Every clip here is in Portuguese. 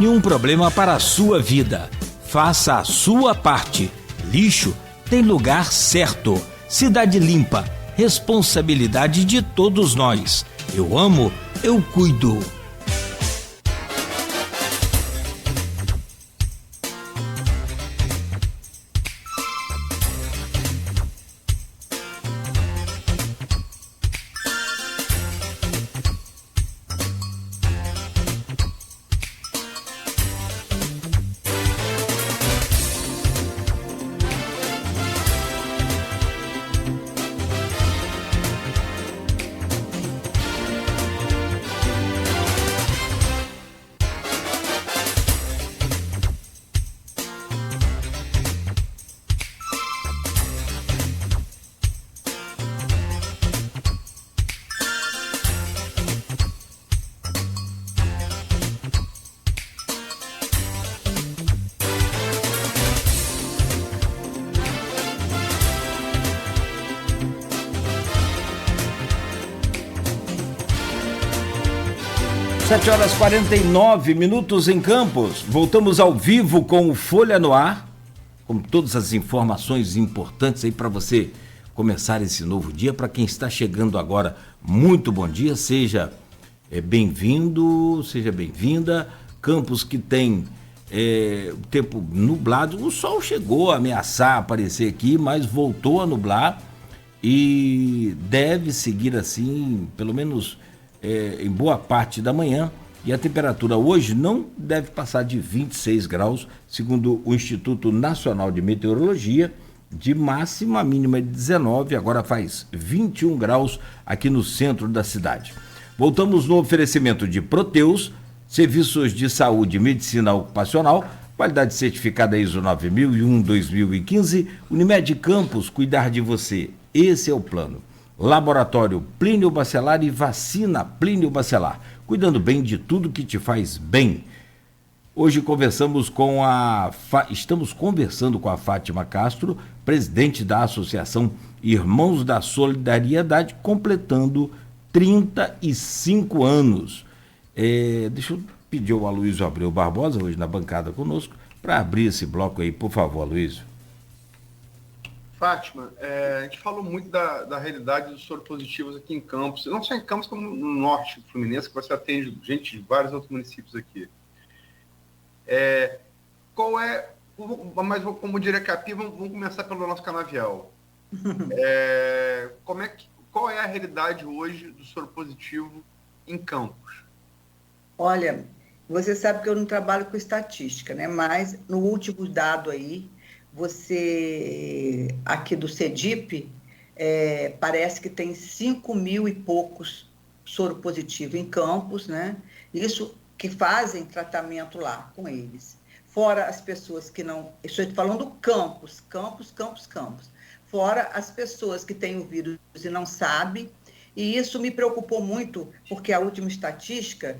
Nenhum problema para a sua vida. Faça a sua parte. Lixo tem lugar certo. Cidade limpa. Responsabilidade de todos nós. Eu amo, eu cuido. Sete horas 49 minutos em Campos. Voltamos ao vivo com o Folha no Ar, com todas as informações importantes aí para você começar esse novo dia. Para quem está chegando agora, muito bom dia, seja bem-vindo, seja bem-vinda. Campos que tem o tempo nublado, o sol chegou a ameaçar aparecer aqui, mas voltou a nublar e deve seguir assim, pelo menos em boa parte da manhã, e a temperatura hoje não deve passar de 26 graus, segundo o Instituto Nacional de Meteorologia. De máxima, a mínima é de 19, agora faz 21 graus aqui no centro da cidade. Voltamos no oferecimento de Proteus, serviços de saúde e medicina ocupacional, qualidade certificada ISO 9001-2015, Unimed Campos, cuidar de você, esse é o plano. Laboratório Plínio Bacelar e vacina Plínio Bacelar, cuidando bem de tudo que te faz bem. Hoje estamos conversando com a Fátima Castro, presidente da Associação Irmãos da Solidariedade, completando 35 anos. Deixa eu pedir ao Aloysio Abreu Barbosa, hoje na bancada conosco, para abrir esse bloco aí, por favor, Aloysio. Fátima, a gente falou muito da realidade dos soropositivos aqui em Campos, não só em Campos, como no norte fluminense, que você atende gente de vários outros municípios aqui. Mas como diria Capi, vamos começar pelo nosso canavial. Qual é a realidade hoje do soropositivo em Campos? Olha, você sabe que eu não trabalho com estatística, né? Mas no último dado aí, você, aqui do CEDIP, parece que tem 5.000 e poucos soropositivos em Campos, né? Isso que fazem tratamento lá com eles. Fora as pessoas que não... Estou falando Campos. Fora as pessoas que têm o vírus e não sabem. E isso me preocupou muito, porque a última estatística,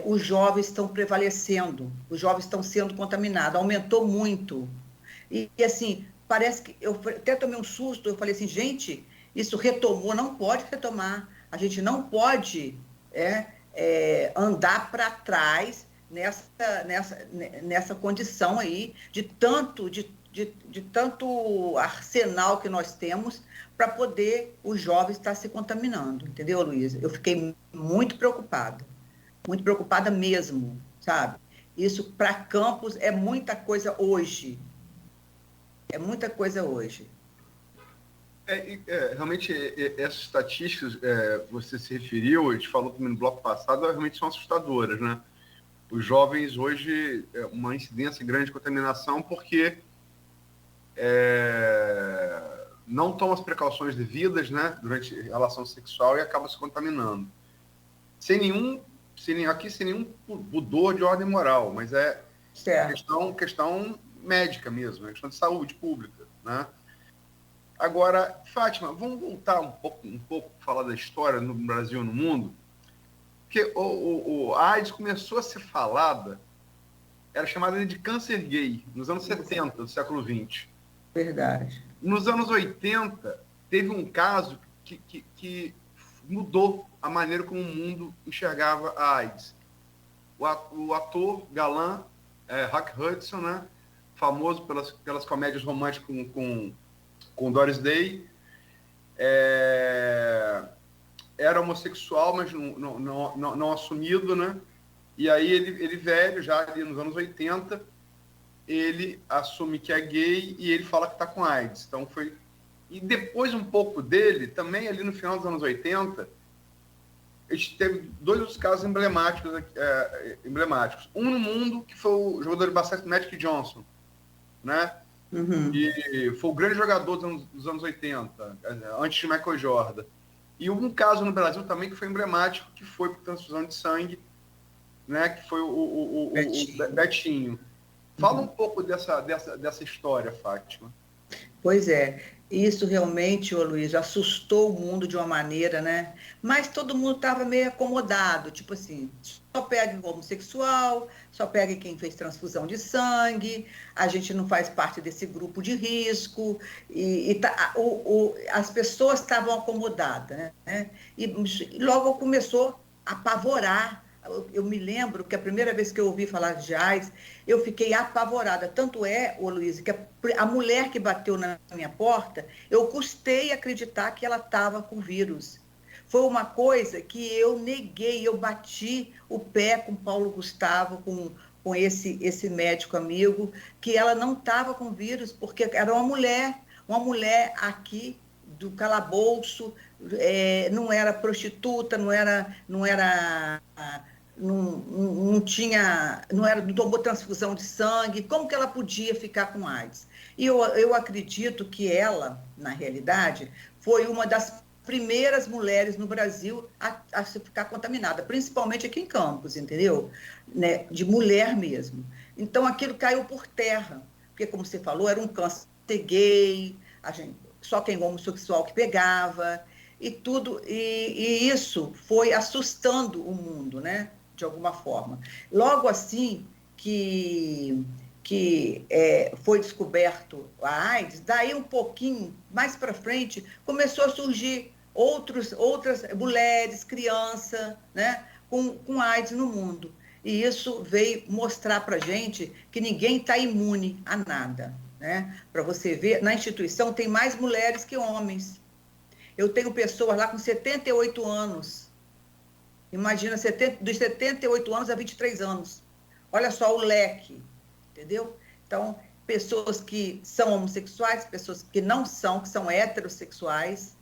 os jovens estão prevalecendo, os jovens estão sendo contaminados, aumentou muito. E assim, parece que eu até tomei um susto, eu falei assim, gente, isso retomou, não pode retomar, a gente não pode andar para trás nessa condição aí de tanto arsenal que nós temos para poder os jovens estar se contaminando, entendeu, Luísa? Eu fiquei muito preocupada mesmo, sabe? Isso para Campos é muita coisa hoje. Realmente, essas estatísticas, você se referiu, a gente falou também no bloco passado, realmente são assustadoras, né? Os jovens hoje, uma incidência grande de contaminação porque não tomam as precauções devidas, né, durante a relação sexual e acabam se contaminando. Sem nenhum pudor de ordem moral, mas questão médica mesmo, é questão de saúde pública, né? Agora, Fátima, vamos voltar um pouco falar da história no Brasil e no mundo, porque a AIDS começou a ser falada, era chamada de câncer gay, nos anos 70 do século XX. Verdade. Nos anos 80, teve um caso que mudou a maneira como o mundo enxergava a AIDS. o ator galã Rock Hudson, né? Famoso pelas comédias românticas com Doris Day, era homossexual, mas não assumido, né? E aí ele velho, já ali nos anos 80, ele assume que é gay e ele fala que está com AIDS. Então foi... E depois um pouco dele, também ali no final dos anos 80, a gente teve dois outros casos emblemáticos. Um no mundo, que foi o jogador de basquete Magic Johnson, né? Uhum. E foi o grande jogador dos anos 80, antes de Michael Jordan. E um caso no Brasil também que foi emblemático, que foi por transfusão de sangue, né? Que foi o Betinho. Fala um pouco dessa história, Fátima. Pois é, isso realmente, ô Luiz, assustou o mundo de uma maneira, né? Mas todo mundo estava meio acomodado, tipo assim, só pega o homossexual, só pega quem fez transfusão de sangue, a gente não faz parte desse grupo de risco, as pessoas estavam acomodadas, né? E logo começou a apavorar. Eu me lembro que a primeira vez que eu ouvi falar de AIDS, eu fiquei apavorada. Tanto é, ô Luiz, que a mulher que bateu na minha porta, eu custei acreditar que ela estava com vírus. Foi uma coisa que eu neguei, eu bati o pé com Paulo Gustavo, com esse médico amigo, que ela não estava com vírus, porque era uma mulher aqui do calabouço, não era prostituta, não tomou transfusão de sangue, como que ela podia ficar com AIDS? E eu acredito que ela, na realidade, foi uma das primeiras mulheres no Brasil a ficar contaminada, principalmente aqui em Campos, entendeu? Né? De mulher mesmo. Então, aquilo caiu por terra, porque, como você falou, era um câncer gay, só quem homossexual que pegava, e tudo, e isso foi assustando o mundo, né? De alguma forma. Logo assim que foi descoberto a AIDS, daí um pouquinho mais para frente começou a surgir outras mulheres, crianças, né, com AIDS no mundo. E isso veio mostrar para a gente que ninguém está imune a nada, né? Para você ver, na instituição tem mais mulheres que homens. Eu tenho pessoas lá com 78 anos. Imagina, dos 78 anos a 23 anos. Olha só o leque, entendeu? Então, pessoas que são homossexuais, pessoas que não são, que são heterossexuais,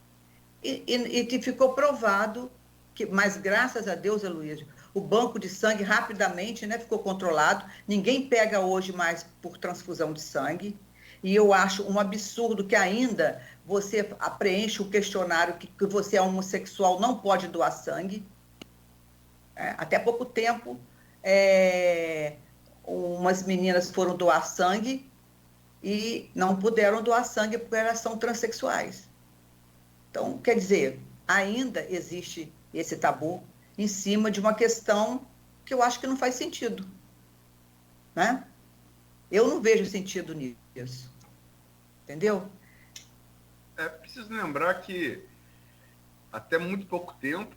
e ficou provado que, mas graças a Deus, Aloysio, o banco de sangue rapidamente, né, ficou controlado, ninguém pega hoje mais por transfusão de sangue, e eu acho um absurdo que ainda você preenche o questionário que você é homossexual, não pode doar sangue. Até pouco tempo, umas meninas foram doar sangue e não puderam doar sangue porque elas são transexuais. Então, quer dizer, ainda existe esse tabu em cima de uma questão que eu acho que não faz sentido, né? Eu não vejo sentido nisso, entendeu? Preciso lembrar que até muito pouco tempo,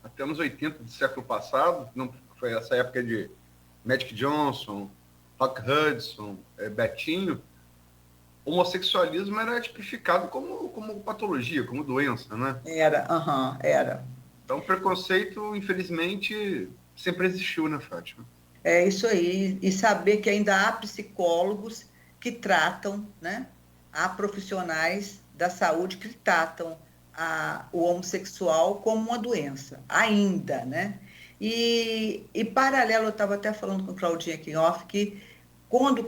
até nos 80 do século passado, não foi essa época de Magic Johnson, Rock Hudson, Betinho, o homossexualismo era tipificado como patologia, como doença, né? Era. Então, o preconceito, infelizmente, sempre existiu, né, Fátima? É isso aí. E saber que ainda há psicólogos que tratam, né? Há profissionais da saúde que tratam o homossexual como uma doença, ainda, né? E paralelo, eu estava até falando com a Claudinha aqui em off, que quando eu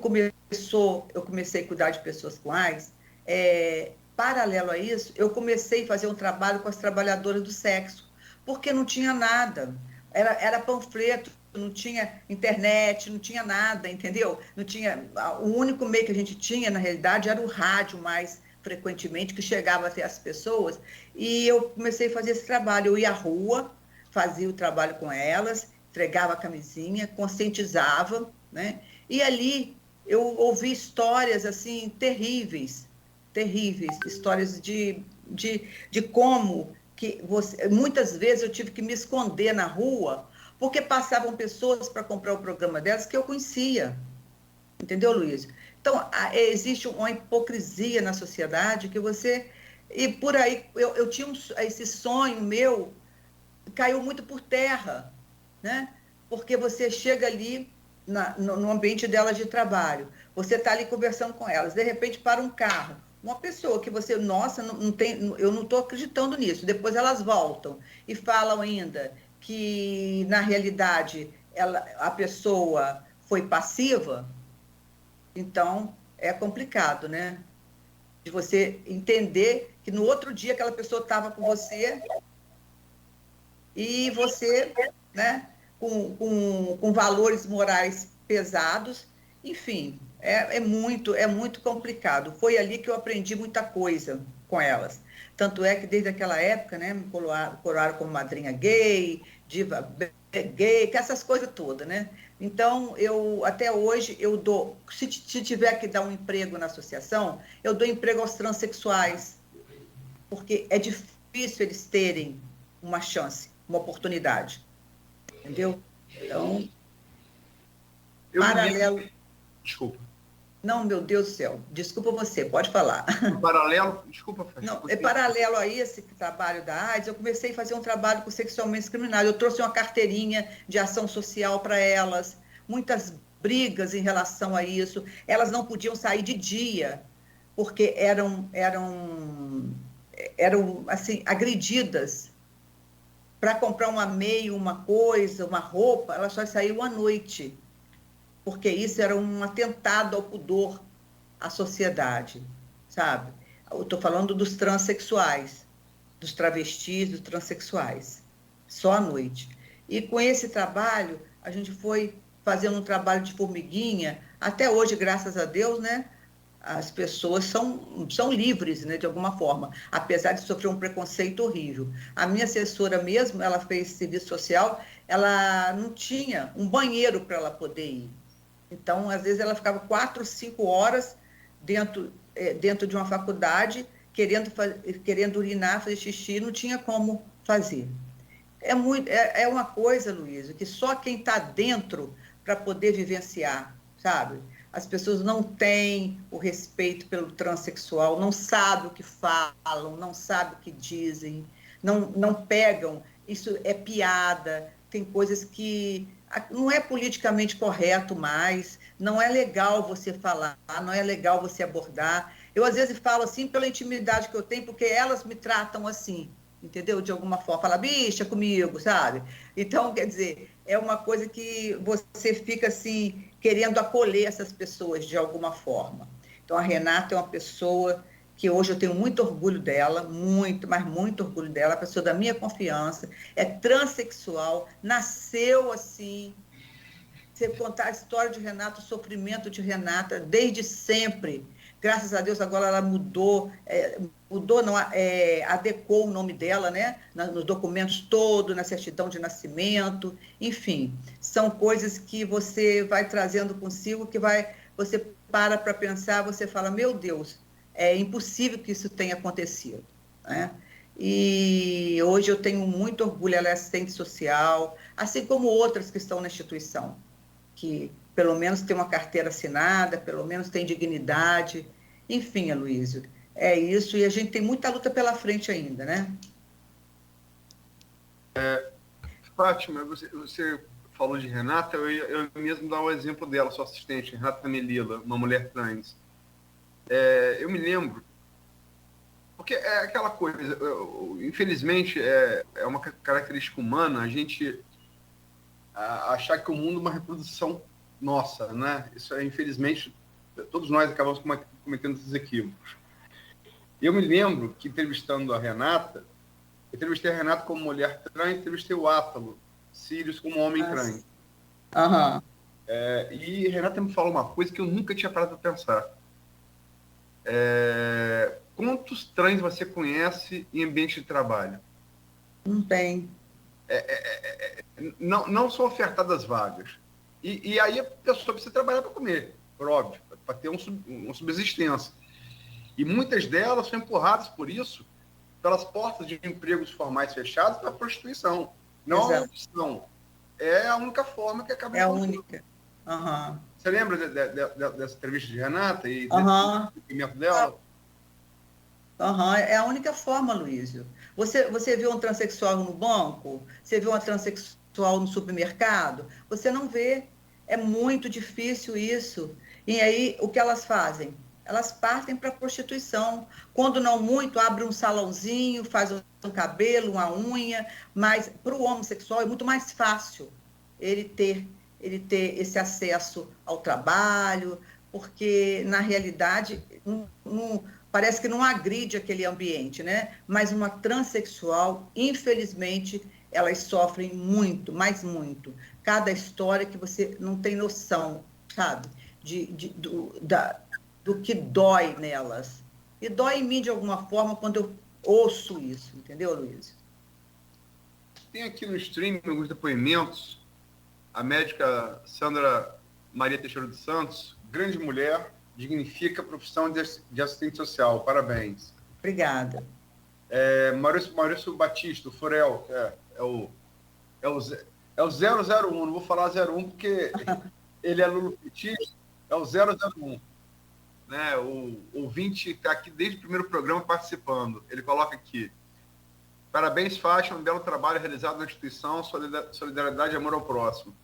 comecei a cuidar de pessoas com AIDS, paralelo a isso, eu comecei a fazer um trabalho com as trabalhadoras do sexo, porque não tinha nada, era panfleto, não tinha internet, não tinha nada, entendeu? Não tinha, o único meio que a gente tinha, na realidade, era o rádio mais frequentemente, que chegava até as pessoas, e eu comecei a fazer esse trabalho. Eu ia à rua, fazia o trabalho com elas, entregava a camisinha, conscientizava, né? E ali eu ouvi histórias, assim, terríveis, histórias de como que muitas vezes eu tive que me esconder na rua, porque passavam pessoas para comprar o programa delas que eu conhecia. Entendeu, Luiz? Então, existe uma hipocrisia na sociedade que você... E por aí, eu tinha esse sonho meu, caiu muito por terra, né? Porque você chega ali no ambiente delas de trabalho, você está ali conversando com elas, de repente para um carro, uma pessoa que você, nossa, não tem, eu não estou acreditando nisso, depois elas voltam e falam ainda que, na realidade, a pessoa foi passiva. Então, é complicado, né? De você entender que no outro dia aquela pessoa estava com você e você, né, com valores morais pesados. Enfim, é muito complicado. Foi ali que eu aprendi muita coisa com elas. Tanto é que desde aquela época, né, me coroaram como madrinha gay, diva gay, que essas coisas todas, né? Então, até hoje, eu dou, se tiver que dar um emprego na associação, eu dou emprego aos transexuais, porque é difícil eles terem uma chance, uma oportunidade, entendeu? Então, paralelo... Desculpa. Não, meu Deus do céu, desculpa você, pode falar. Paralelo, desculpa. Não, é paralelo a esse trabalho da AIDS, eu comecei a fazer um trabalho com sexualmente discriminados. Eu trouxe uma carteirinha de ação social para elas, muitas brigas em relação a isso. Elas não podiam sair de dia, porque eram assim, agredidas. Para comprar uma meia, uma coisa, uma roupa, elas só saíam à noite, porque isso era um atentado ao pudor à sociedade, sabe? Eu estou falando dos transexuais, dos travestis, dos transexuais, só à noite. E com esse trabalho, a gente foi fazendo um trabalho de formiguinha, até hoje, graças a Deus, né? As pessoas são livres, né, de alguma forma, apesar de sofrer um preconceito horrível. A minha assessora mesmo, ela fez serviço social, ela não tinha um banheiro para ela poder ir. Então, às vezes, ela ficava 4, 5 horas dentro de uma faculdade, querendo urinar, fazer xixi, não tinha como fazer. É uma coisa, Luísa, que só quem está dentro para poder vivenciar, sabe? As pessoas não têm o respeito pelo transexual, não sabem o que falam, não sabem o que dizem, não pegam, isso é piada, tem coisas que não é politicamente correto mais, não é legal você falar, não é legal você abordar. Eu, às vezes, falo assim pela intimidade que eu tenho, porque elas me tratam assim, entendeu? De alguma forma, fala, bicha, comigo, sabe? Então, quer dizer, é uma coisa que você fica assim, querendo acolher essas pessoas de alguma forma. Então, a Renata é uma pessoa que hoje eu tenho muito orgulho dela, muito, mas muito orgulho dela, pessoa da minha confiança, é transexual, nasceu assim. Você contar a história de Renata, o sofrimento de Renata, desde sempre. Graças a Deus, agora ela adequou o nome dela, né? Nos documentos todos, na certidão de nascimento, enfim, são coisas que você vai trazendo consigo, você para pensar, você fala, meu Deus, é impossível que isso tenha acontecido, né? E hoje eu tenho muito orgulho, ela é assistente social, assim como outras que estão na instituição, que pelo menos tem uma carteira assinada, pelo menos tem dignidade. Enfim, Aloysio, é isso, e a gente tem muita luta pela frente ainda, né? Fátima, você falou de Renata, eu mesmo dar um exemplo dela, sua assistente, Renata Melila, uma mulher trans. Eu me lembro, porque é aquela coisa, infelizmente, é uma característica humana a gente achar que o mundo é uma reprodução nossa, né? Isso infelizmente, todos nós acabamos cometendo esses equívocos. Eu me lembro que, entrevistando a Renata, entrevistei a Renata como mulher trans, entrevistei o Átalo Sirius como homem trans. Uhum. E Renata me falou uma coisa que eu nunca tinha parado para pensar. Quantos trans você conhece em ambiente de trabalho? Não tem. Não são ofertadas vagas. E aí a pessoa precisa trabalhar para comer, por óbvio, para ter uma subsistência. E muitas delas são empurradas por isso, pelas portas de empregos formais fechados para a prostituição. Não é uma opção. é a única forma que acaba É a encontrando. única. Aham. Você lembra dessa entrevista de Renata e Aham. desse depoimento dela? Aham, é a única forma, Luísio. Você viu um transexual no banco? Você viu uma transexual no supermercado? Você não vê. É muito difícil isso. E aí, o que elas fazem? Elas partem para a prostituição. Quando não muito, abre um salãozinho, faz um cabelo, uma unha, mas para o homossexual é muito mais fácil ele ter, ele ter esse acesso ao trabalho, porque, na realidade, parece que não agride aquele ambiente, né? Mas uma transexual, infelizmente, elas sofrem muito, mas muito. Cada história que você não tem noção, sabe? Do que dói nelas. E dói em mim de alguma forma quando eu ouço isso, entendeu, Luiz? Tem aqui no streaming alguns depoimentos. A médica Sandra Maria Teixeira dos Santos, grande mulher, dignifica a profissão de assistente social. Parabéns. Obrigada. Maurício Batista, o Furel, é o 001, não vou falar 01 porque ele é lulopetista, é o 001. Né? O ouvinte está aqui desde o primeiro programa participando. Ele coloca aqui: parabéns, Fátima, um belo trabalho realizado na instituição, solidariedade e amor ao próximo.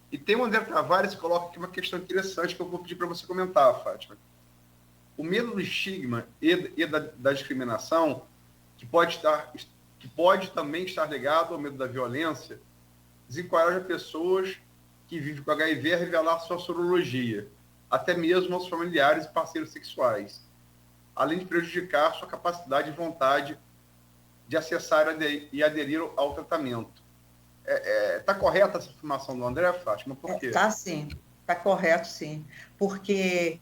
E tem o André Tavares que coloca aqui uma questão interessante que eu vou pedir para você comentar, Fátima. O medo do estigma e da discriminação, que pode também estar ligado ao medo da violência, desencoraja pessoas que vivem com HIV a revelar sua sorologia, até mesmo aos familiares e parceiros sexuais, além de prejudicar sua capacidade e vontade de acessar e aderir ao tratamento. Está correta essa afirmação do André, Fátima? Por quê? Está sim, está correto sim, porque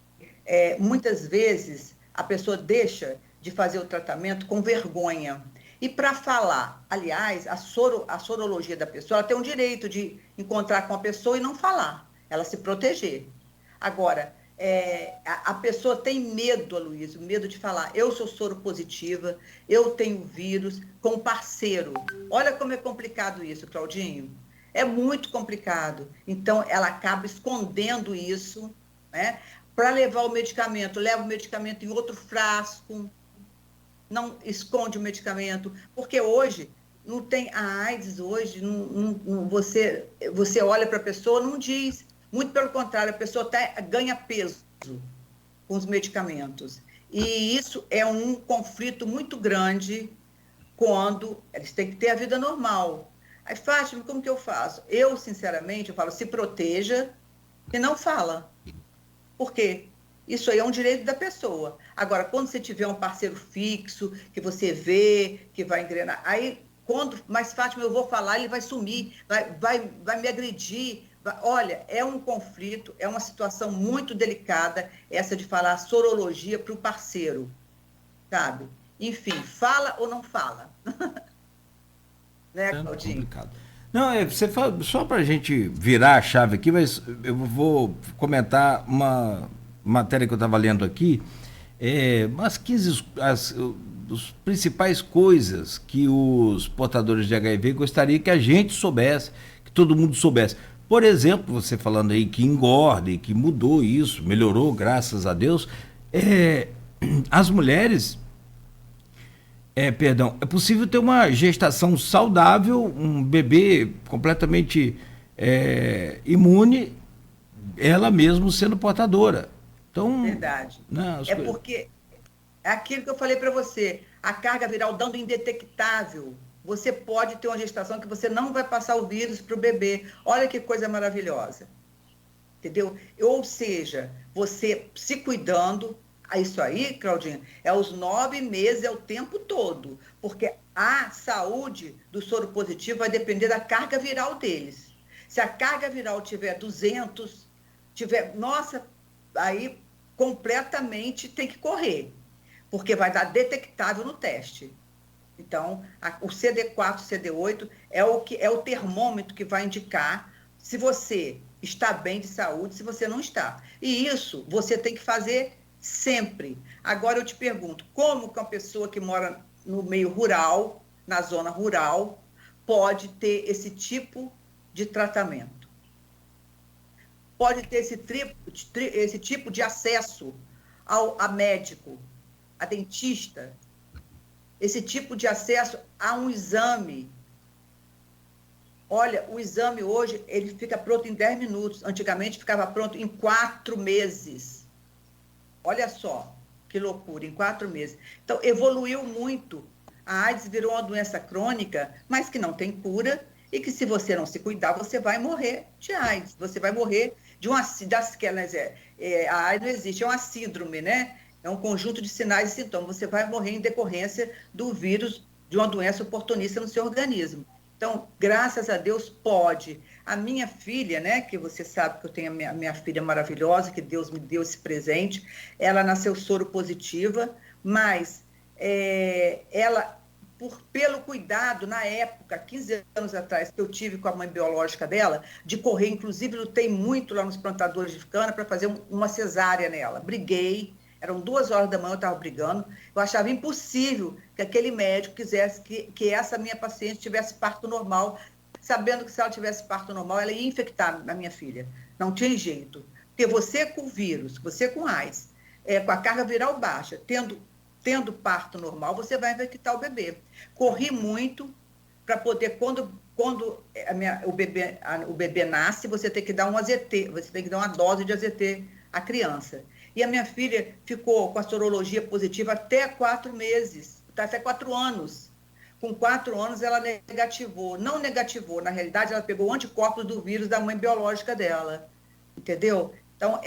muitas vezes a pessoa deixa de fazer o tratamento com vergonha. E para falar, aliás, a sorologia da pessoa, ela tem um direito de encontrar com a pessoa e não falar, ela se proteger. Agora, a pessoa tem medo, Aloysio, medo de falar, eu sou soro positiva, eu tenho vírus, com parceiro. Olha como é complicado isso, Claudinho. É muito complicado. Então, ela acaba escondendo isso, né? Para levar o medicamento, leva o medicamento em outro frasco, não esconde o medicamento, porque hoje não tem a AIDS, hoje você olha para a pessoa, não diz. Muito pelo contrário, a pessoa até ganha peso com os medicamentos. E isso é um conflito muito grande quando eles têm que ter a vida normal. Aí, Fátima, como que eu faço? Eu, sinceramente, eu falo, se proteja e não fala. Por quê? Isso aí é um direito da pessoa. Agora, quando você tiver um parceiro fixo, que você vê, que vai engrenar, aí, mas Fátima, eu vou falar, ele vai sumir, vai me agredir. Olha, é um conflito, é uma situação muito delicada, essa de falar sorologia para o parceiro, sabe? Enfim, fala ou não fala? Né, Claudinho? Complicado. Não, você fala, só para a gente virar a chave aqui, mas eu vou comentar uma matéria que eu estava lendo aqui, umas 15 as principais coisas que os portadores de HIV gostariam que a gente soubesse, que todo mundo soubesse. Por exemplo, você falando aí que engorda e que mudou isso, melhorou, graças a Deus, as mulheres, é possível ter uma gestação saudável, um bebê completamente imune, ela mesmo sendo portadora. Então, verdade. Porque é aquilo que eu falei para você, a carga viral dando indetectável. Você pode ter uma gestação que você não vai passar o vírus para o bebê. Olha que coisa maravilhosa. Entendeu? Ou seja, você se cuidando, isso aí, Claudinha, é os 9 meses, é o tempo todo. Porque a saúde do soro positivo vai depender da carga viral deles. Se a carga viral tiver 200, nossa, aí completamente tem que correr. Porque vai dar detectável no teste. Então, o CD4, CD8 é o termômetro que vai indicar se você está bem de saúde, se você não está. E isso você tem que fazer sempre. Agora eu te pergunto, como que uma pessoa que mora no meio rural, na zona rural, pode ter esse tipo de tratamento. Pode ter esse tipo de acesso a médico, a dentista, esse tipo de acesso a um exame. Olha, o exame hoje, ele fica pronto em 10 minutos. Antigamente ficava pronto em 4 meses. Olha só, que loucura, em 4 meses. Então, evoluiu muito. A AIDS virou uma doença crônica, mas que não tem cura, e que se você não se cuidar, você vai morrer de AIDS. Você vai morrer de uma... a AIDS não existe, é uma síndrome, né? É um conjunto de sinais e sintomas. Você vai morrer em decorrência do vírus, de uma doença oportunista no seu organismo. Então, graças a Deus, pode. A minha filha, né, que você sabe que eu tenho a minha filha maravilhosa, que Deus me deu esse presente, ela nasceu soro positiva, mas ela, pelo cuidado, na época, 15 anos atrás, que eu tive com a mãe biológica dela, de correr, inclusive, lutei muito lá nos plantadores de cana para fazer uma cesárea nela. Briguei. Eram 2 horas da manhã, eu estava brigando. Eu achava impossível que aquele médico quisesse que essa minha paciente tivesse parto normal, sabendo que se ela tivesse parto normal, ela ia infectar a minha filha. Não tinha jeito. Porque você com vírus, você com AIDS, com a carga viral baixa, tendo parto normal, você vai infectar o bebê. Corri muito para poder, quando o bebê nasce, você tem que dar um AZT, você tem que dar uma dose de AZT à criança. E a minha filha ficou com a sorologia positiva até 4 meses, até 4 anos. Com 4 anos, ela negativou. Não negativou, na realidade, ela pegou anticorpos do vírus da mãe biológica dela. Entendeu? Então,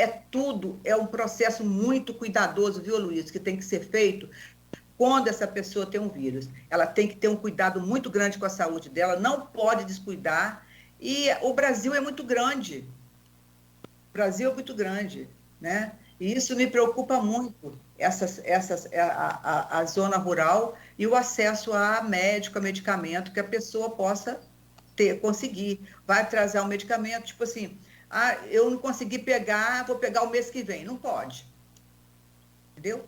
é um processo muito cuidadoso, viu, Luiz, que tem que ser feito quando essa pessoa tem um vírus. Ela tem que ter um cuidado muito grande com a saúde dela, não pode descuidar. E o Brasil é muito grande. O Brasil é muito grande, né? E isso me preocupa muito, a zona rural e o acesso a médico, a medicamento, que a pessoa possa conseguir. Vai atrasar o medicamento, tipo assim, eu não consegui pegar, vou pegar o mês que vem. Não pode. Entendeu?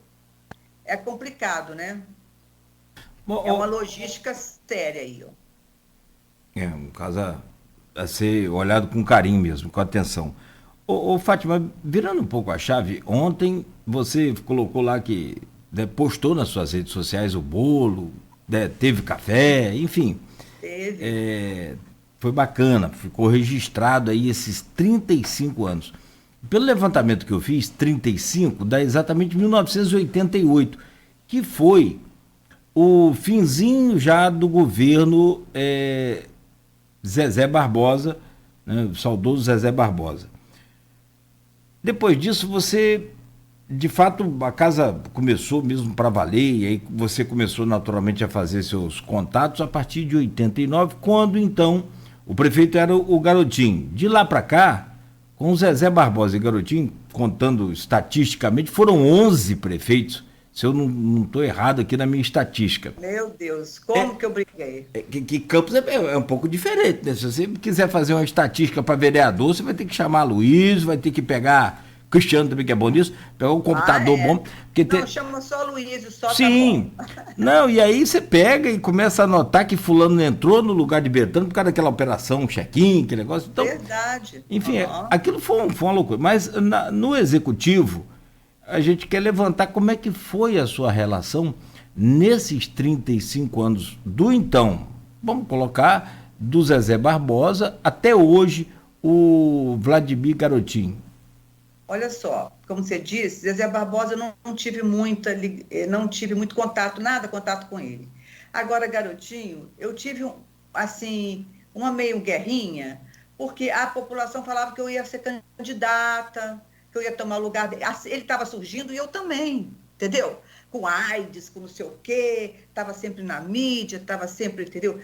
É complicado, né? É uma logística séria aí. Ó. Um caso a ser olhado com carinho mesmo, com atenção. Ô, Fátima, virando um pouco a chave, ontem você colocou lá que postou nas suas redes sociais o bolo, teve café, enfim. Teve. Foi bacana, ficou registrado aí esses 35 anos. Pelo levantamento que eu fiz, 35 dá exatamente 1988, que foi o finzinho já do governo Zezé Barbosa, né, o saudoso Zezé Barbosa. Depois disso, você, de fato, a casa começou mesmo para valer, e aí você começou naturalmente a fazer seus contatos a partir de 89, quando então o prefeito era o Garotinho. De lá para cá, com o Zezé Barbosa e Garotinho, contando estatisticamente, foram 11 prefeitos, se eu não estou errado aqui na minha estatística. Meu Deus, como que eu briguei? Que Campos é um pouco diferente, né? Se você quiser fazer uma estatística para vereador, você vai ter que chamar Luiz, vai ter que pegar Cristiano também, que é bom nisso, pegar um computador bom. Porque não, chama só Luiz, só. Sim. Tá bom. Não, e aí você pega e começa a notar que fulano entrou no lugar de Bertano por causa daquela operação, um check-in, aquele negócio. Então, verdade. Enfim, aquilo foi uma loucura. Mas no executivo, a gente quer levantar como é que foi a sua relação nesses 35 anos do então, vamos colocar, do Zezé Barbosa até hoje, o Vladimir Garotinho. Olha só, como você disse, Zezé Barbosa não tive muito contato com ele. Agora, Garotinho, eu tive, assim, uma meio guerrinha, porque a população falava que eu ia ser candidata, que eu ia tomar o lugar dele. Ele estava surgindo e eu também, entendeu? Com AIDS, com não sei o quê, estava sempre na mídia, estava sempre, entendeu?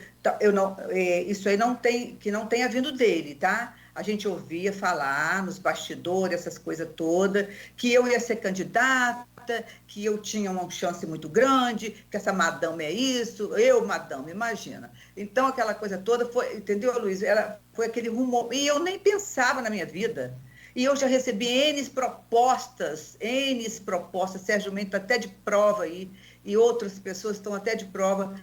Isso aí não tenha vindo dele, tá? A gente ouvia falar nos bastidores, essas coisas todas, que eu ia ser candidata, que eu tinha uma chance muito grande, que essa madame é isso, madame, imagina. Então, aquela coisa toda foi, entendeu, Luiz? Foi aquele rumor, e eu nem pensava na minha vida. E eu já recebi N propostas, Sérgio Mendes está até de prova aí, e outras pessoas estão até de prova,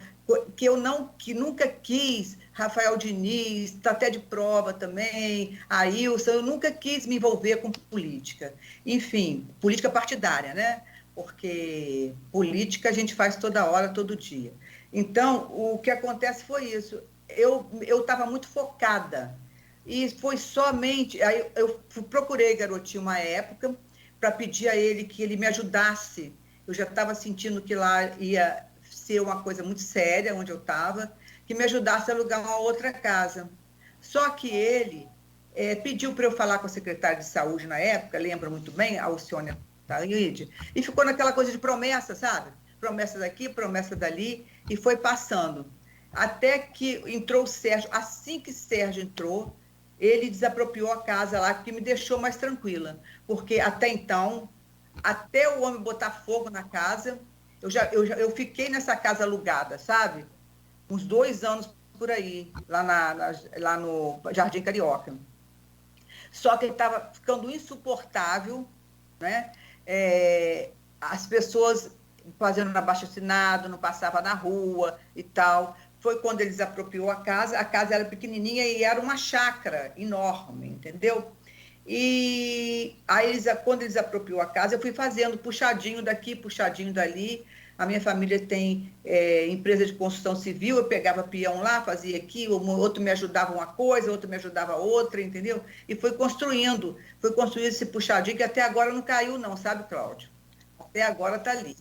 que nunca quis, Rafael Diniz, está até de prova também, Ailson, eu nunca quis me envolver com política. Enfim, política partidária, né? Porque política a gente faz toda hora, todo dia. Então, o que acontece foi isso. Eu estava muito focada. E foi somente... Aí eu procurei Garotinho uma época para pedir a ele que ele me ajudasse. Eu já estava sentindo que lá ia ser uma coisa muito séria, onde eu estava, que me ajudasse a alugar uma outra casa. Só que ele pediu para eu falar com a secretária de saúde na época, lembro muito bem, a Alcione Taide, e ficou naquela coisa de promessa, sabe? Promessa daqui, promessa dali, e foi passando. Até que entrou o Sérgio. Assim que Sérgio entrou, ele desapropriou a casa lá, que me deixou mais tranquila. Porque até então, até o homem botar fogo na casa, eu fiquei nessa casa alugada, sabe? Uns 2 anos por aí, lá no Jardim Carioca. Só que ele estava ficando insuportável, né? As pessoas fazendo abaixo-assinado, não passava na rua e tal. Foi quando ele desapropriou a casa era pequenininha e era uma chácara enorme, entendeu? E aí, quando ele desapropriou a casa, eu fui fazendo puxadinho daqui, puxadinho dali. A minha família tem empresa de construção civil, eu pegava peão lá, fazia aqui, outro me ajudava uma coisa, outro me ajudava outra, entendeu? E foi construindo esse puxadinho, que até agora não caiu não, sabe, Cláudio? Até agora está ali.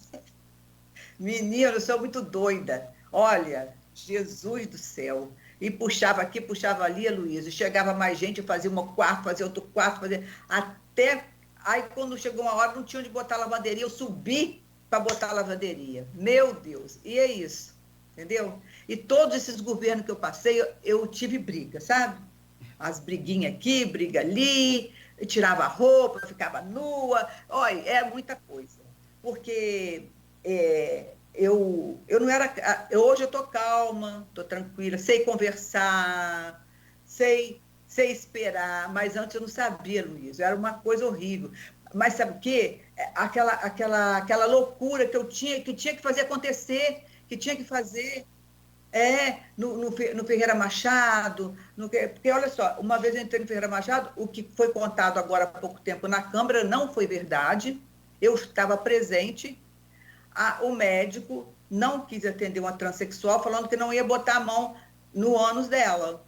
Menino, eu sou muito doida. Olha, Jesus do céu. E puxava aqui, puxava ali, Luísa. Chegava mais gente, eu fazia um quarto, fazia outro quarto, fazia... Até... Aí, quando chegou uma hora, não tinha onde botar a lavanderia, eu subi para botar a lavanderia. Meu Deus, e é isso, entendeu? E todos esses governos que eu passei, eu tive briga, sabe? As briguinhas aqui, briga ali, eu tirava a roupa, ficava nua. Olha, é muita coisa. Porque eu não era... Hoje eu estou calma, estou tranquila, sei conversar, sei esperar, mas antes eu não sabia, Luiz, era uma coisa horrível. Mas sabe o quê? Aquela loucura que eu tinha que fazer acontecer, que tinha que fazer no Ferreira Machado, porque olha só, uma vez eu entrei no Ferreira Machado, o que foi contado agora há pouco tempo na Câmara não foi verdade, eu estava presente, o médico não quis atender uma transexual, falando que não ia botar a mão no ânus dela.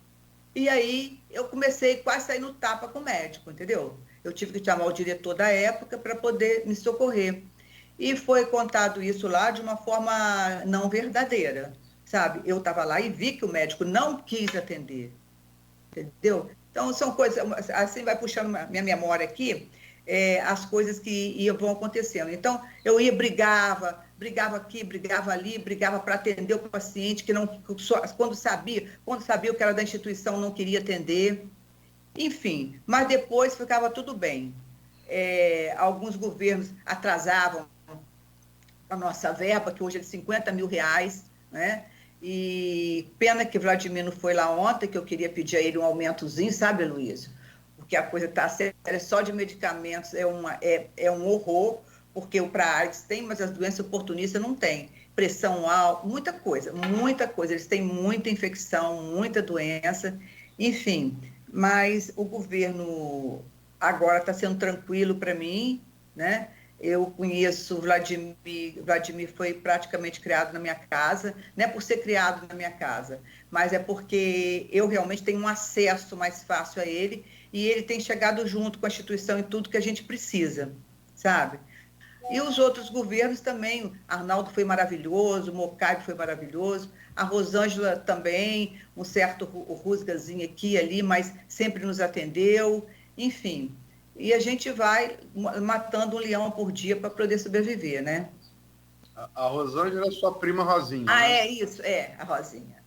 E aí eu comecei quase a sair no tapa com o médico, entendeu? Eu tive que chamar o diretor da época para poder me socorrer. E foi contado isso lá de uma forma não verdadeira, sabe? Eu estava lá e vi que o médico não quis atender, entendeu? Então, são coisas, assim vai puxando minha memória aqui, as coisas que vão acontecendo. Então, eu ia, brigava aqui, brigava ali, brigava para atender o paciente, que não, quando sabia o que era da instituição, não queria atender. Enfim, mas depois ficava tudo bem. Alguns governos atrasavam a nossa verba, que hoje é de R$50 mil, né? E pena que Vladimir não foi lá ontem, que eu queria pedir a ele um aumentozinho, sabe, Luísa? Porque a coisa está séria, só de medicamentos é um horror, porque o para AIDS tem, mas as doenças oportunistas não tem. Pressão alta, muita coisa. Eles têm muita infecção, muita doença, enfim. Mas o governo agora está sendo tranquilo para mim, né? Eu conheço Vladimir foi praticamente criado na minha casa, não é por ser criado na minha casa, mas é porque eu realmente tenho um acesso mais fácil a ele e ele tem chegado junto com a instituição em tudo que a gente precisa, sabe? E os outros governos também, Arnaldo foi maravilhoso, o Mocaibe foi maravilhoso, a Rosângela também, um certo rusgazinho aqui e ali, mas sempre nos atendeu, enfim. E a gente vai matando um leão por dia para poder sobreviver, né? A Rosângela é sua prima Rosinha. Né? Isso, a Rosinha.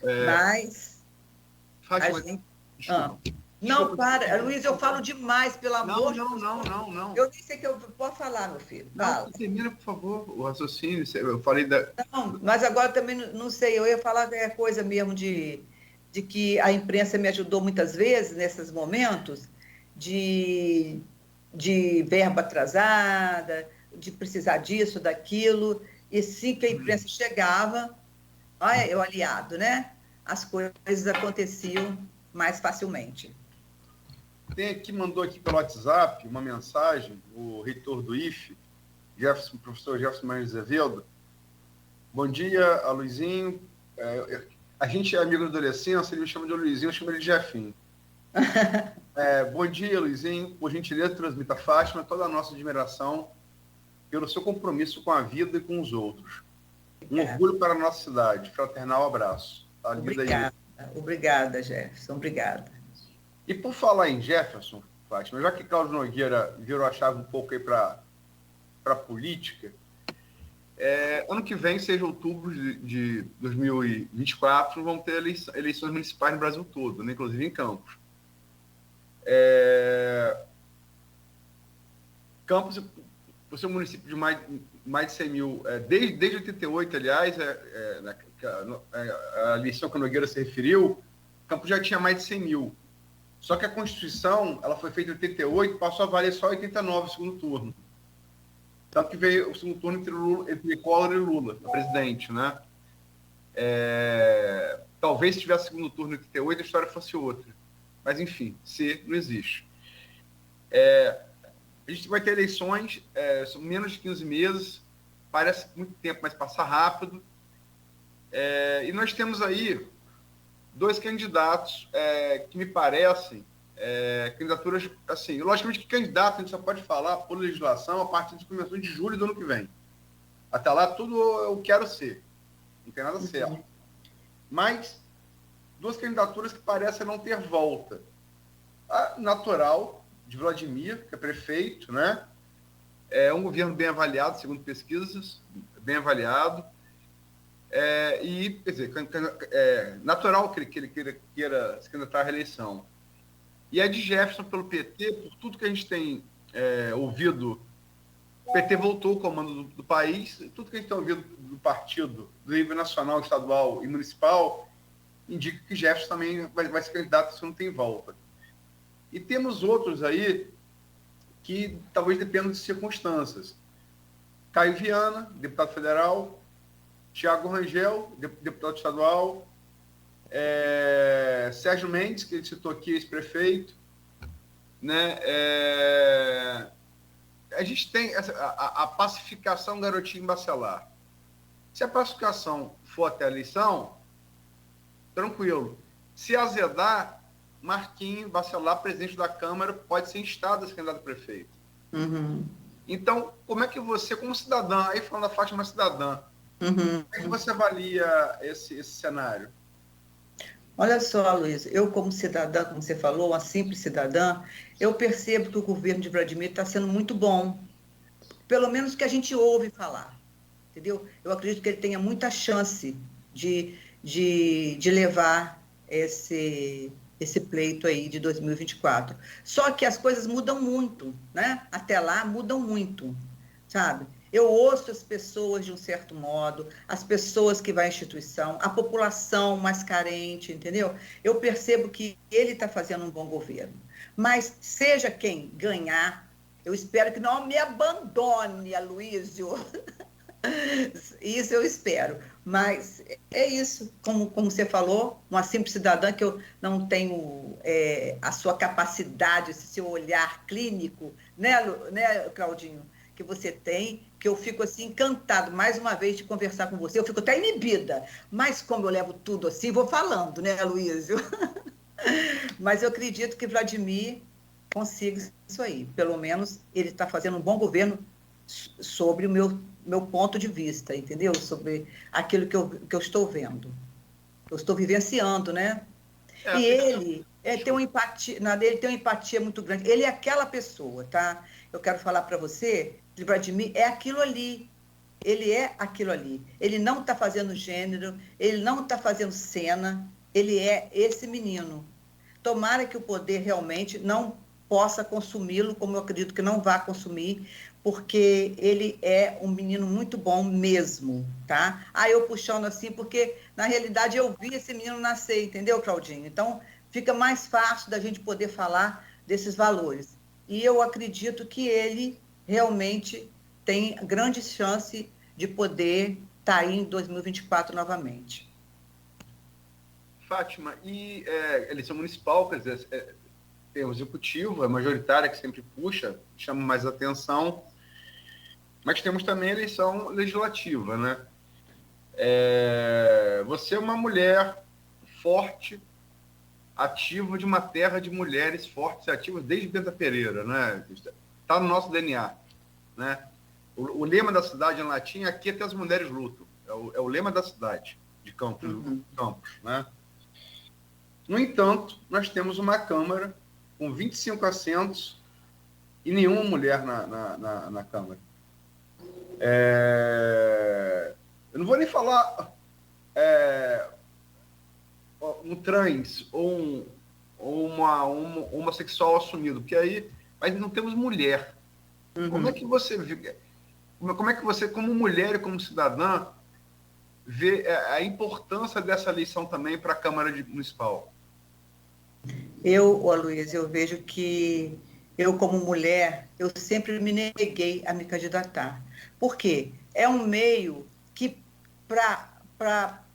Mas... Fátima, gente... Não, para. Luiz, eu falo demais, pelo amor de Deus. Não. Eu nem sei que eu posso falar, meu filho. Fala. Não, termina, por favor, o raciocínio. Eu falei da... Não, mas agora também não sei. Eu ia falar coisa mesmo de que a imprensa me ajudou muitas vezes, nesses momentos, de verba atrasada, de precisar disso, daquilo. E sim que a imprensa chegava, olha, o aliado, né? As coisas aconteciam mais facilmente. Mandou aqui pelo WhatsApp uma mensagem, o reitor do IFE, professor Jefferson Mendes Azevedo. Bom dia, Luizinho. A gente é amigo da adolescência, ele me chama de Luizinho, eu chamo ele de Jefinho. Bom dia, Luizinho. Por gentileza, transmita a Fátima toda a nossa admiração pelo seu compromisso com a vida e com os outros. Um orgulho para a nossa cidade. Fraternal abraço. Obrigada, Jefferson. Obrigada. E por falar em Jefferson, Fátima, já que Cláudio Nogueira virou a chave um pouco aí para a política, ano que vem, 6 de outubro de 2024, vão ter eleições municipais no Brasil todo, né, inclusive em Campos. Campos, por ser um município de mais de 100 mil, desde 88, aliás, a eleição que a Nogueira se referiu, Campos já tinha mais de 100 mil. Só que a Constituição, ela foi feita em 88, passou a valer só 89 no segundo turno. Tanto que veio o segundo turno entre Collor e Lula, o presidente, né? Talvez se tivesse segundo turno em 88, a história fosse outra. Mas, enfim, não existe. A gente vai ter eleições, são menos de 15 meses, parece muito tempo, mas passa rápido. E nós temos aí 2 candidatos que me parecem candidaturas, assim, logicamente que candidato a gente só pode falar por legislação a partir de começo de julho do ano que vem. Até lá, tudo eu quero ser. Não tem nada certo. Mas 2 candidaturas que parecem não ter volta. A natural, de Vladimir, que é prefeito, né? É um governo bem avaliado, segundo pesquisas, bem avaliado. Quer dizer, natural que ele queira se candidatar à reeleição. E a de Jefferson pelo PT, por tudo que a gente tem ouvido, o PT voltou ao comando do país, tudo que a gente tem ouvido do partido, do nível nacional, estadual e municipal, indica que Jefferson também vai ser candidato se não tem volta. E temos outros aí que talvez dependam de circunstâncias. Caio Viana, deputado federal, Tiago Rangel, deputado estadual, Sérgio Mendes, que ele citou aqui, ex-prefeito, né? A gente tem a pacificação Garotinho Bacelar. Se a pacificação for até a eleição, tranquilo. Se azedar, Marquinho Bacelar, presidente da Câmara, pode ser instado a ser candidato a prefeito. Uhum. Então, como é que você, como cidadã, aí falando da Fátima cidadã, Uhum. como é que você avalia esse cenário? Olha só, Luiz, eu como cidadã, como você falou, uma simples cidadã, eu percebo que o governo de Vladimir está sendo muito bom, pelo menos que a gente ouve falar, entendeu? Eu acredito que ele tenha muita chance de levar esse pleito aí de 2024. Só que as coisas mudam muito, né? Até lá mudam muito, sabe? Eu ouço as pessoas de um certo modo, as pessoas que vão à instituição, a população mais carente, entendeu? Eu percebo que ele está fazendo um bom governo. Mas seja quem ganhar, eu espero que não me abandone, Aloysio. Isso eu espero. Mas é isso, como você falou, uma simples cidadã que eu não tenho a sua capacidade, esse seu olhar clínico, né, Claudinho? Que você tem, que eu fico assim encantado, mais uma vez, de conversar com você. Eu fico até inibida, mas como eu levo tudo assim, vou falando, né, Aloysio? Mas eu acredito que Vladimir consiga isso aí. Pelo menos ele está fazendo um bom governo sobre o meu ponto de vista, entendeu? Sobre aquilo que eu estou vendo. Eu estou vivenciando, né? E ele tem uma empatia, ele tem uma empatia muito grande. Ele é aquela pessoa, tá? Eu quero falar para você, de Vladimir, é aquilo ali. Ele é aquilo ali. Ele não está fazendo gênero, ele não está fazendo cena, ele é esse menino. Tomara que o poder realmente não possa consumi-lo, como eu acredito que não vai consumir, porque ele é um menino muito bom mesmo, tá? Eu puxando assim, porque na realidade eu vi esse menino nascer, entendeu, Claudinho? Então fica mais fácil da gente poder falar desses valores. E eu acredito que ele realmente tem grande chance de poder estar aí em 2024 novamente. Fátima, e eleição municipal, quer dizer, tem o executivo, a majoritária que sempre puxa, chama mais atenção, mas temos também a eleição legislativa, né? Você é uma mulher forte, ativa de uma terra de mulheres fortes e ativas desde Benta Pereira, né? Está no nosso DNA, né? O lema da cidade em latim é aqui até as mulheres lutam. É o lema da cidade de Campos, né? No entanto, nós temos uma Câmara com 25 assentos e nenhuma mulher na Câmara. Eu não vou nem falar um trans ou um homossexual assumido, porque aí mas não temos mulher. Como é que você vê, como é que você, como mulher e como cidadã, vê a importância dessa eleição também para a Câmara Municipal? Luiz, eu vejo que eu, como mulher, eu sempre me neguei a me candidatar. Por quê? É um meio que,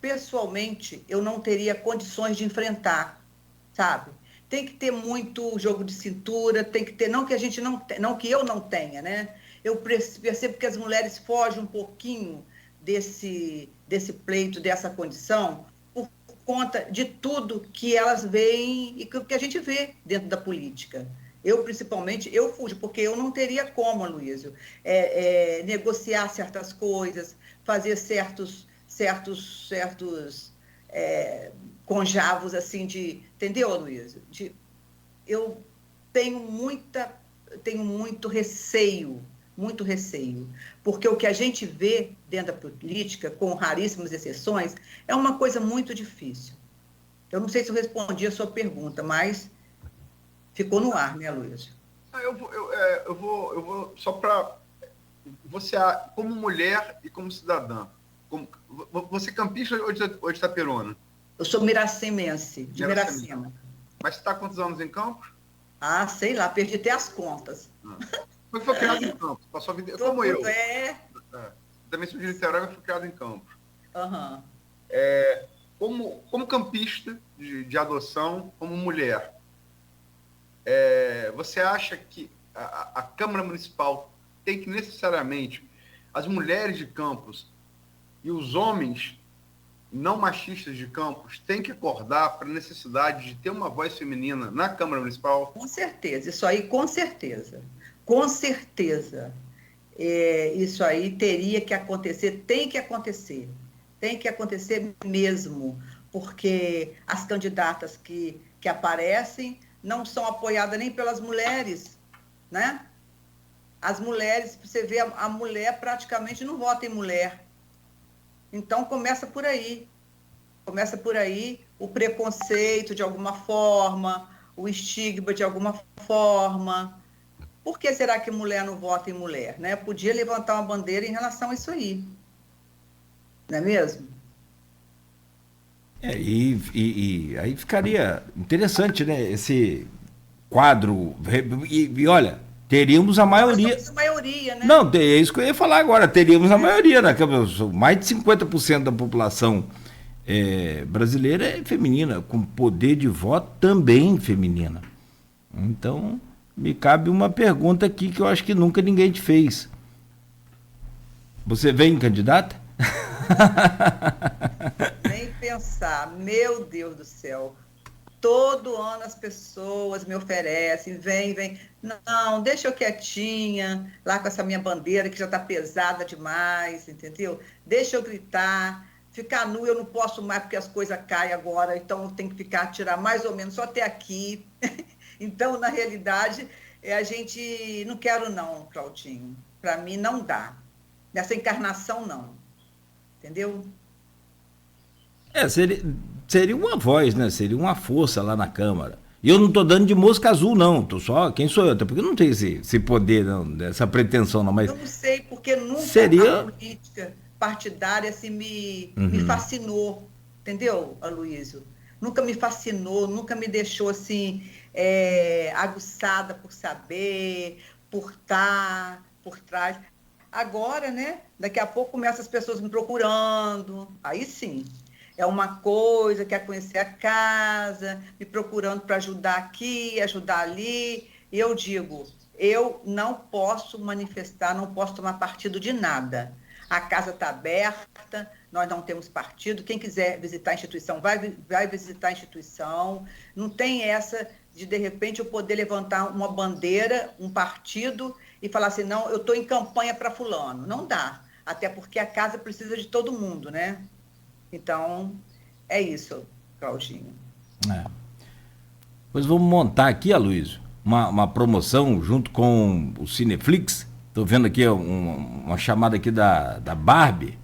pessoalmente, eu não teria condições de enfrentar, sabe? Tem que ter muito jogo de cintura, tem que ter, não que a gente não que eu não tenha, né? Eu percebo que as mulheres fogem um pouquinho desse pleito, dessa condição, por conta de tudo que elas veem e que a gente vê dentro da política. Eu, principalmente, eu fujo, porque eu não teria como, Aloysio, negociar certas coisas, fazer certos conjavos, assim, entendeu, Aloysio? Eu tenho muito receio, porque o que a gente vê dentro da política, com raríssimas exceções, é uma coisa muito difícil. Eu não sei se eu respondi a sua pergunta, mas ficou no ar, né, Aloysio? Eu vou só para você, como mulher e como cidadã, você é campista ou de Itaperuna? Eu sou miracimense, de Miracema. Mas você está há quantos anos em Campos? Sei lá, perdi até as contas. Você foi criado em Campos, passou a vida como eu. Também sou de Niterói, mas fui criado em Campos. Como campista de adoção, como mulher, você acha que a Câmara Municipal tem que necessariamente, as mulheres de Campos e os homens não machistas de Campos têm que acordar para a necessidade de ter uma voz feminina na Câmara Municipal? Com certeza, isso aí, com certeza. Com certeza. Isso aí teria que acontecer, tem que acontecer mesmo, porque as candidatas que aparecem não são apoiadas nem pelas mulheres, né? As mulheres, você vê, a mulher praticamente não vota em mulher. Então, começa por aí, o preconceito de alguma forma, o estigma de alguma forma. Por que será que mulher não vota em mulher, né? Podia levantar uma bandeira em relação a isso aí, não é mesmo? E aí ficaria interessante, né? Esse quadro. E olha, teríamos a maioria. Nós somos a maioria, né? Não, é isso que eu ia falar agora. Teríamos a maioria, né? Mais de 50% da população brasileira é feminina, com poder de voto também feminina. Então, me cabe uma pergunta aqui que eu acho que nunca ninguém te fez. Você vem candidata? Nem pensar, meu Deus do céu. Todo ano as pessoas me oferecem, vem. Não, deixa eu quietinha, lá com essa minha bandeira que já está pesada demais, entendeu? Deixa eu gritar, ficar nu eu não posso mais porque as coisas caem agora, então eu tenho que tirar mais ou menos só até aqui. Então, na realidade, a gente não quero não, Claudinho. Para mim não dá. Nessa encarnação não. Entendeu? Seria uma voz, né? Seria uma força lá na Câmara. E eu não estou dando de mosca azul, não. Tô só, quem sou eu? Até porque eu não tenho esse poder, não, essa pretensão, não. Mas eu não sei, porque nunca seria... a política partidária assim, me fascinou. Entendeu, Aloysio? Nunca me fascinou, nunca me deixou assim, aguçada por saber, por estar por trás. Agora, né? Daqui a pouco começam as pessoas me procurando. Aí sim. É uma coisa, quer conhecer a casa, me procurando para ajudar aqui, ajudar ali. E eu digo, eu não posso manifestar, não posso tomar partido de nada. A casa está aberta, nós não temos partido. Quem quiser visitar a instituição, vai visitar a instituição. Não tem essa de repente, eu poder levantar uma bandeira, um partido, e falar assim, não, eu estou em campanha para fulano. Não dá, até porque a casa precisa de todo mundo, né? Então, é isso, Claudinho. Pois vamos montar aqui, Aloysio, uma promoção junto com o Cineflix. Estou vendo aqui uma chamada aqui da Barbie.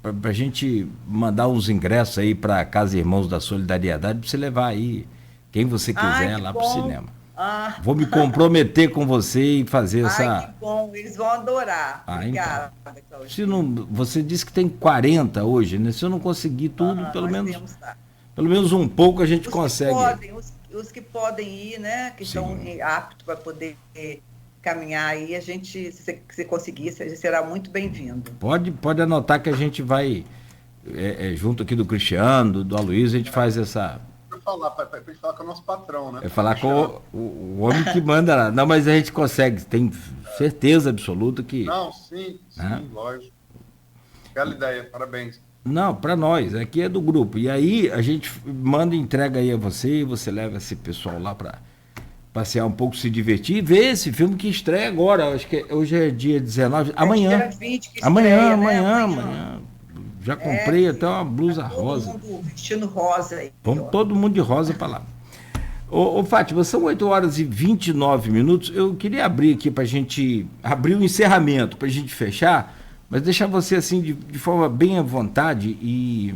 Para a gente mandar uns ingressos aí para a Casa Irmãos da Solidariedade, para você levar aí quem você quiser lá para o cinema. Vou me comprometer com você e fazer essa... Ai, que bom, eles vão adorar. Obrigada, então. Se não, você disse que tem 40 hoje, né? Se eu não conseguir tudo, pelo menos um pouco a gente consegue. Os que podem ir, né? Que estão aptos para poder caminhar aí, a gente, se você conseguir, será muito bem-vindo. Pode anotar que a gente vai, junto aqui do Cristiano, do Aloysio, a gente faz essa... Para gente falar com o nosso patrão, né? Falar com o homem que manda lá. Não, mas a gente consegue, tem certeza absoluta que... Não, sim, lógico. Bela ideia, parabéns. Não, para nós, aqui é do grupo. E aí a gente manda e entrega aí a você, e você leva esse pessoal lá para passear um pouco, se divertir e ver esse filme que estreia agora. Acho que hoje é dia 19, amanhã. Dia 20 que estreia, amanhã. Já comprei até uma blusa rosa. Todo mundo vestindo rosa aí. Vamos todo mundo de rosa para lá. Ô Fátima, são 8h29. Eu queria abrir aqui para a gente abrir o encerramento, para a gente fechar, mas deixar você assim de forma bem à vontade e,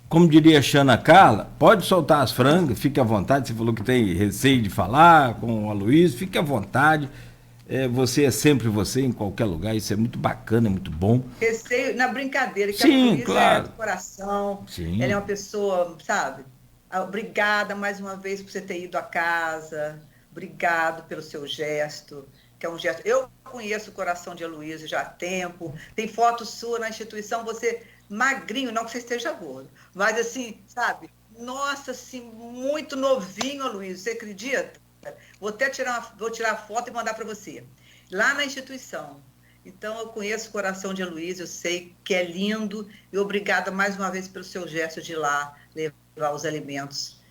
como diria a Xana Carla, pode soltar as frangas, fique à vontade. Você falou que tem receio de falar com o Aloysio, fique à vontade. Você é sempre você em qualquer lugar, isso é muito bacana, é muito bom. Receio na brincadeira, que sim, a Luísa claro. É do coração, sim. Ela é uma pessoa, sabe? Obrigada mais uma vez por você ter ido à casa, obrigado pelo seu gesto, que é um gesto... Eu conheço o coração de Aloysio já há tempo, tem foto sua na instituição, você magrinho, não que você esteja gordo, mas assim, sabe? Nossa, assim, muito novinho, Aloysio, você acredita? Vou tirar a foto e mandar para você. Lá na instituição. Então, eu conheço o coração de Aloysio, eu sei que é lindo. E obrigada mais uma vez pelo seu gesto de ir lá levar os alimentos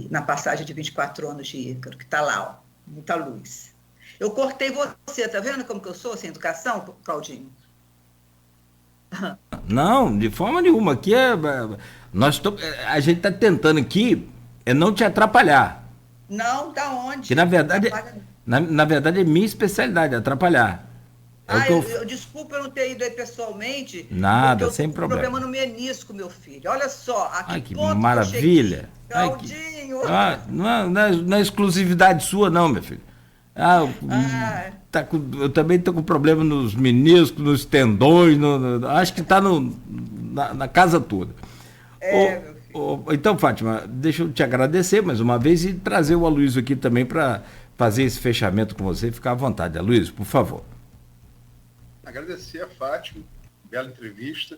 na passagem de 24 anos de Ícaro, que está lá, ó, muita luz. Eu cortei você, tá vendo como que eu sou sem educação, Claudinho? Não, de forma nenhuma. Aqui a gente está tentando aqui não te atrapalhar. Não, da onde? Que na verdade é minha especialidade, atrapalhar. Desculpa eu não ter ido aí pessoalmente. Nada, sem problema. Problema no menisco, meu filho. Olha só, aqui que maravilha. Claudinho. Não é exclusividade sua, não, meu filho. Eu também estou com problema nos meniscos, nos tendões, acho que está na casa toda. Meu filho. Então, Fátima, deixa eu te agradecer mais uma vez e trazer o Aloysio aqui também para fazer esse fechamento com você. Ficar à vontade, Aloysio, por favor. Agradecer a Fátima, bela entrevista.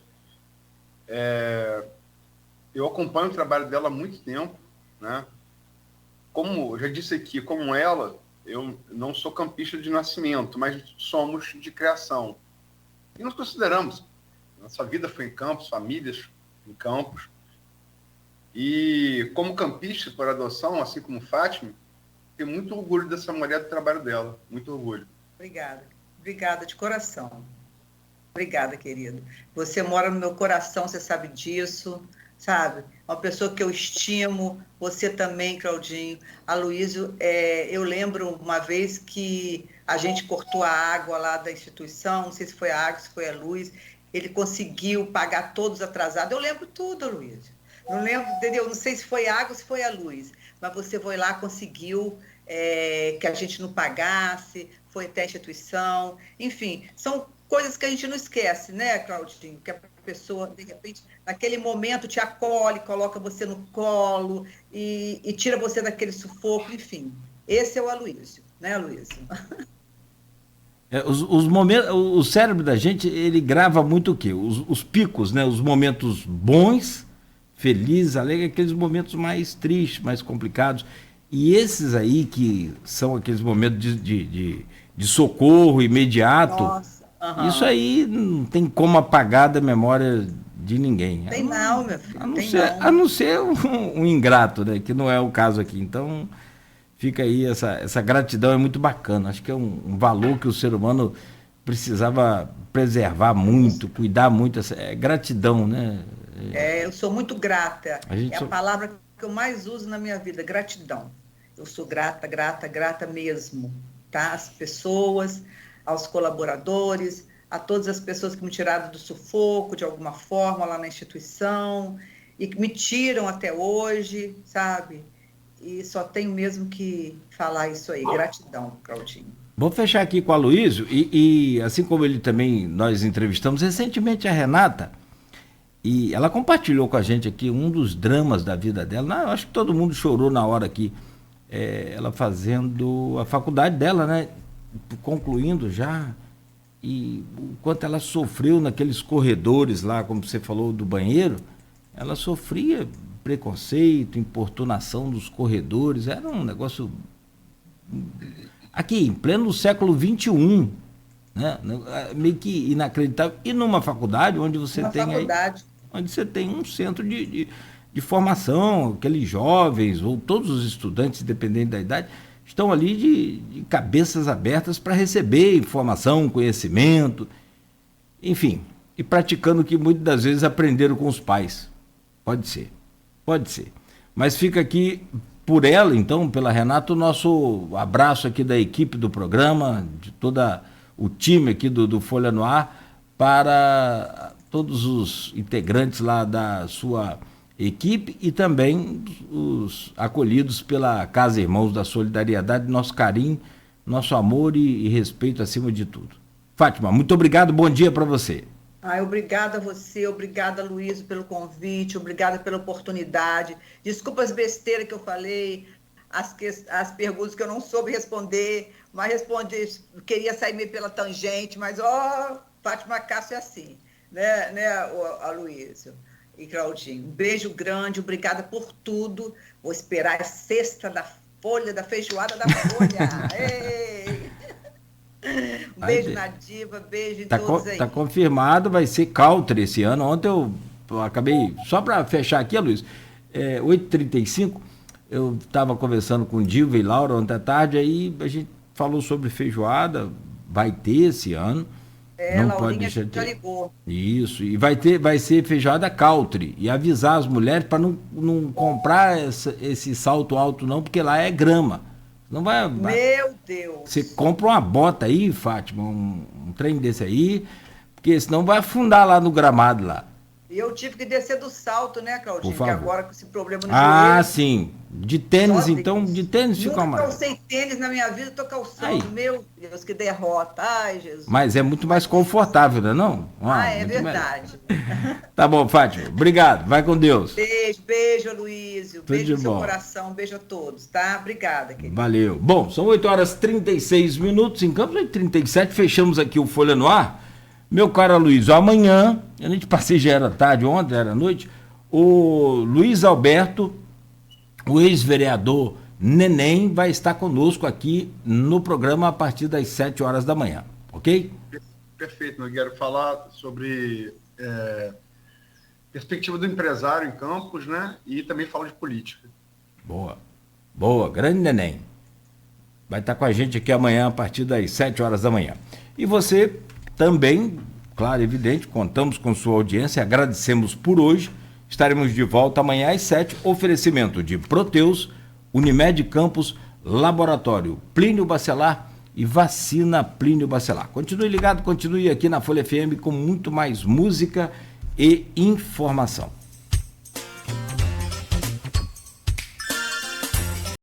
Eu acompanho o trabalho dela há muito tempo, né? Como eu já disse aqui, como ela, eu não sou campista de nascimento, mas somos de criação. E nos consideramos. Nossa vida foi em campos, famílias em campos. E como campista por adoção, assim como Fátima, tenho muito orgulho dessa mulher, do trabalho dela. Muito orgulho. Obrigada de coração. Obrigada, querido. Você mora no meu coração, você sabe disso, sabe? Uma pessoa que eu estimo, você também, Claudinho. Aloysio, eu lembro uma vez que a gente cortou a água lá da instituição, não sei se foi a água, se foi a luz, ele conseguiu pagar todos atrasados. Eu lembro tudo, Aloysio. Não lembro, entendeu? Não sei se foi a água ou se foi a luz, mas você foi lá, conseguiu que a gente não pagasse, foi até a instituição, enfim, são coisas que a gente não esquece, né, Claudinho? Que a pessoa, de repente, naquele momento te acolhe, coloca você no colo e tira você daquele sufoco, enfim. Esse é o Aloysio, né, Aloysio? Os momentos, o cérebro da gente, ele grava muito o quê? Os picos, né? Os momentos bons, felizes, alegres, aqueles momentos mais tristes, mais complicados. E esses aí que são aqueles momentos de socorro imediato, Nossa. Uhum. isso aí não tem como apagar da memória de ninguém. Tem não, meu filho. A não ser um ingrato, né? Que não é o caso aqui. Então, fica aí essa gratidão, é muito bacana. Acho que é um valor que o ser humano precisava preservar muito, cuidar muito. Gratidão, né? Eu sou muito grata. É a só... palavra que eu mais uso na minha vida, gratidão. Eu sou grata, grata, grata mesmo, tá? Às pessoas, aos colaboradores, a todas as pessoas que me tiraram do sufoco de alguma forma lá na instituição e que me tiram até hoje, sabe? E só tenho mesmo que falar isso aí, gratidão, Claudinho. Vou fechar aqui com a Aloysio e assim como ele também, nós entrevistamos recentemente a Renata, e ela compartilhou com a gente aqui um dos dramas da vida dela. Eu acho que todo mundo chorou na hora aqui. Ela fazendo a faculdade dela, né? Concluindo já. E o quanto ela sofreu naqueles corredores lá, como você falou, do banheiro. Ela sofria preconceito, importunação dos corredores. Era um negócio... Aqui, em pleno século XXI, né? Meio que inacreditável. E numa faculdade onde você onde você tem um centro de formação, aqueles jovens, ou todos os estudantes, dependendo da idade, estão ali de cabeças abertas para receber informação, conhecimento, enfim, e praticando o que muitas das vezes aprenderam com os pais. Pode ser. Mas fica aqui, por ela, então, pela Renata, o nosso abraço aqui da equipe do programa, de todo o time aqui do Folha no Ar, para todos os integrantes lá da sua equipe e também os acolhidos pela Casa Irmãos da Solidariedade, nosso carinho, nosso amor e respeito acima de tudo. Fátima, muito obrigado, bom dia para você. Obrigada a você, obrigada, Luiz, pelo convite, obrigada pela oportunidade. Desculpa as besteiras que eu falei, as perguntas que eu não soube responder, mas respondi, queria sair meio pela tangente, mas, Fátima Castro é assim, né, Aloysio e Claudinho. Um beijo grande, obrigada por tudo. Vou esperar a sexta da Folha, da feijoada da Folha. Ei! Um beijo na Diva, beijo em todos aí. Está confirmado, vai ser Country esse ano. Ontem eu acabei, só para fechar aqui, Luiz, 8h35, eu estava conversando com Diva e Laura ontem à tarde, aí a gente falou sobre feijoada, vai ter esse ano. Não pode deixar de ter. Já ligou. Isso, e vai ser feijoada country, e avisar as mulheres para não comprar esse salto alto não, porque lá é grama. Não vai. Meu Deus! Você compra uma bota aí, Fátima, um trem desse aí, porque senão vai afundar lá no gramado lá. E eu tive que descer do salto, né, Claudinho? Por favor. Que agora com esse problema no joelho. Sim. De tênis, então, de tênis fica mais. Eu calcei tênis na minha vida, tô calçando. Aí. Meu Deus, que derrota. Ai, Jesus. Mas é muito mais confortável, né, não? É verdade. Tá bom, Fátima. Obrigado. Vai com Deus. Beijo, Aloysio. Beijo no seu coração. Beijo a todos, tá? Obrigada, querido. Valeu. Bom, são 8h36 em Campos, 8h37. Fechamos aqui o Folha no Ar. Meu caro Aloysio, amanhã, a gente passei, já era tarde, ontem era noite, o Luiz Alberto, o ex-vereador Neném, vai estar conosco aqui no programa a partir das 7 horas da manhã, ok? Perfeito, Nogueira. Falar sobre perspectiva do empresário em Campos, né? E também falar de política. Boa, grande Neném. Vai estar com a gente aqui amanhã a partir das 7 horas da manhã. E você também, claro, evidente, contamos com sua audiência, agradecemos por hoje. Estaremos de volta amanhã às 7. Oferecimento de Proteus, Unimed Campos, Laboratório Plínio Bacelar e Vacina Plínio Bacelar. Continue ligado, continue aqui na Folha FM com muito mais música e informação.